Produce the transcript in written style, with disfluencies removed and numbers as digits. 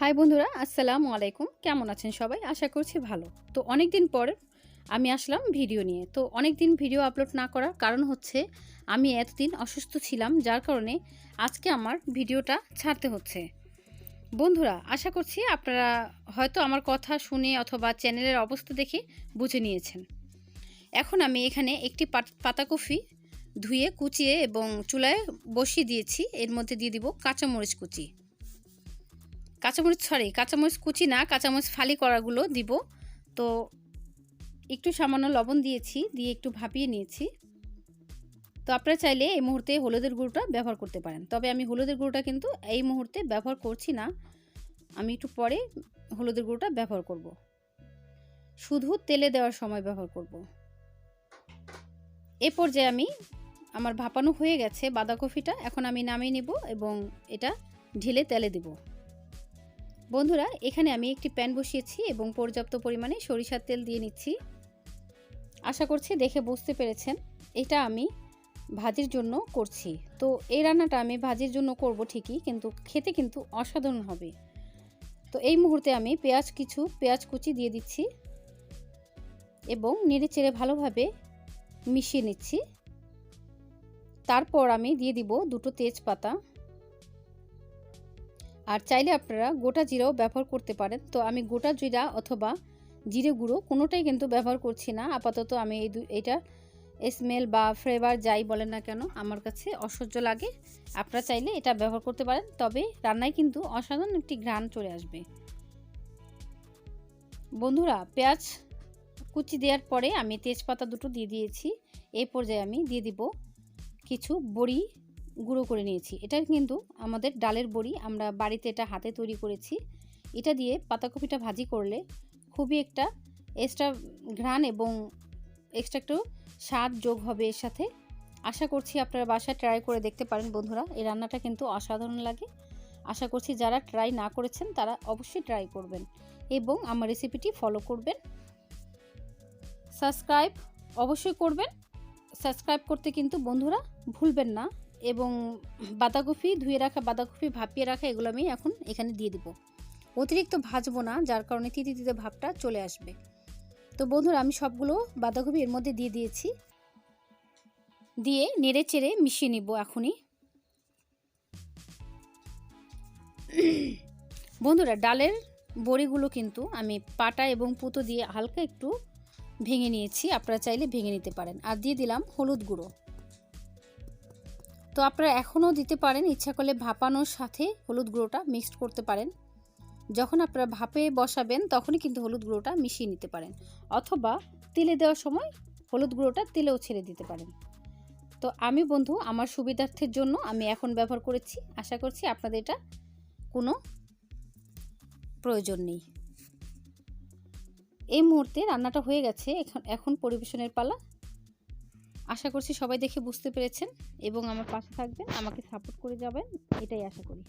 High বন্ধুরা, আসসালামু আলাইকুম। কেমন আছেন সবাই? আশা করছি ভালো। তো অনেক দিন পর আমি আসলাম ভিডিও নিয়ে। তো অনেক দিন ভিডিও আপলোড না করার কারণ হচ্ছে আমি এতদিন অসুস্থ ছিলাম, যার কারণে আজকে আমার ভিডিওটা ছাড়তে হচ্ছে। বন্ধুরা, আশা করছি আপনারা হয়তো আমার কথা শুনে অথবা চ্যানেলের অবস্থা দেখে বুঝে নিয়েছেন। এখন আমি এখানে একটি পাতাকপি ধুয়ে কুচিয়ে এবং চুলায় বসিয়ে দিয়েছি। এর মধ্যে দিয়ে দিব কাঁচামরিচ কুচি। কাঁচামরিচ কুচি না, কাঁচামরিচ ফালি করাগুলো দিব। তো একটু সামান্য লবণ দিয়েছি, দিয়ে একটু ভাপিয়ে নিয়েছি। তো আপনারা চাইলে এই মুহূর্তে হলুদের গুঁড়োটা ব্যবহার করতে পারেন, তবে আমি হলুদের গুঁড়োটা কিন্তু এই মুহূর্তে ব্যবহার করছি না। আমি একটু পরে হলুদের গুঁড়োটা ব্যবহার করব, শুধু তেলে দেওয়ার সময় ব্যবহার করব। এ পর্যায়ে আমার ভাপানো হয়ে গেছে বাঁধাকপিটা। এখন আমি নামিয়ে নেব এবং এটা ঢেলে তেলে দেব। বন্ধুরা, এখানে আমি একটি প্যান বসিয়েছি এবং পর্যাপ্ত পরিমাণে সরিষার তেল দিয়ে নিচ্ছি। আশা করছি দেখে বুঝতে পেরেছেন এটা আমি ভাজির জন্য করছি। তো এই রান্নাটা আমি ভাজির জন্য করব ঠিকই, কিন্তু খেতে কিন্তু অসাধারণ হবে। তো এই মুহূর্তে আমি পেঁয়াজ কুচি দিয়ে দিচ্ছি এবং নেড়েচেড়ে ভালোভাবে মিশিয়ে নিচ্ছি। তারপর আমি দিয়ে দিব দুটো তেজপাতা, আর চাইলে আপনারা গোটা জিরাও ব্যবহার করতে পারেন। তো আমি গোটা জিরা অথবা জিরে গুঁড়ো কোনোটাই কিন্তু ব্যবহার করছি না আপাতত। আমি এটা স্মেল বা ফ্লেভার যাই বলেন না কেন আমার কাছে অসহ্য লাগে। আপনারা চাইলে এটা ব্যবহার করতে পারেন, তবে রান্নায় কিন্তু অসাধারণ একটি ঘ্রাণ চলে আসবে। বন্ধুরা, পেঁয়াজ কুচি দেওয়ার পরে আমি তেজপাতা দুটো দিয়ে দিয়েছি। এই পর্যায়ে আমি দিয়ে দিব কিছু বড়ি গুঁড়ো করে নিয়েছি। এটা কিন্তু আমাদের ডালের বড়ি, আমরা বাড়িতে এটা হাতে তৈরি করেছি। এটা দিয়ে পাতাকপিটা ভাজি করলে খুবই একটা এক্সট্রা ঘ্রাণ এবং এক্সট্রা একটু স্বাদ যোগ হবে এর সাথে। আশা করছি আপনারা বাসায় ট্রাই করে দেখতে পারেন বন্ধুরা। এই রান্নাটা কিন্তু অসাধারণ লাগে। আশা করছি যারা ট্রাই না করেছেন তারা অবশ্যই ট্রাই করবেন এবং আমার রেসিপিটি ফলো করবেন। সাবস্ক্রাইব অবশ্যই করবেন। সাবস্ক্রাইব করতে কিন্তু বন্ধুরা ভুলবেন না। এবং ধুয়ে রাখা বাঁধাকপি ভাপিয়ে রাখা এগুলো আমি এখন এখানে দিয়ে দিব। অতিরিক্ত ভাজবো না, যার কারণে তিতে তিতে ভাবটা চলে আসবে। তো বন্ধুরা, আমি সবগুলো বাঁধাকপি এর মধ্যে দিয়ে দিয়েছি, দিয়ে নেড়ে চেড়ে মিশিয়ে নিব এখনই। বন্ধুরা, ডালের বড়িগুলো কিন্তু আমি পাটা এবং পুতো দিয়ে হালকা একটু ভেঙে নিয়েছি। আপনারা চাইলে ভেঙে নিতে পারেন। আর দিয়ে দিলাম হলুদ গুঁড়ো। তো আপনারা এখনও দিতে পারেন, ইচ্ছা করলে ভাপানোর সাথে হলুদ গুঁড়োটা মিক্সড করতে পারেন। যখন আপনারা ভাপে বসাবেন তখনই কিন্তু হলুদ গুঁড়োটা মিশিয়ে নিতে পারেন, অথবা তেলে দেওয়ার সময় হলুদ গুঁড়োটা তেলেও ছেড়ে দিতে পারেন। তো আমি বন্ধু আমার সুবিধার্থের জন্য আমি এখন ব্যবহার করেছি। আশা করছি আপনাদের এটা কোনো প্রয়োজন নেই। এই মুহূর্তে রান্নাটা হয়ে গেছে, এখন পরিবেশনের পালা। আশা করছি সবাই দেখে বুঝতে পেরেছেন এবং আমার পাশে থাকবেন, আমাকে সাপোর্ট করে যাবেন, এটাই আশা করি।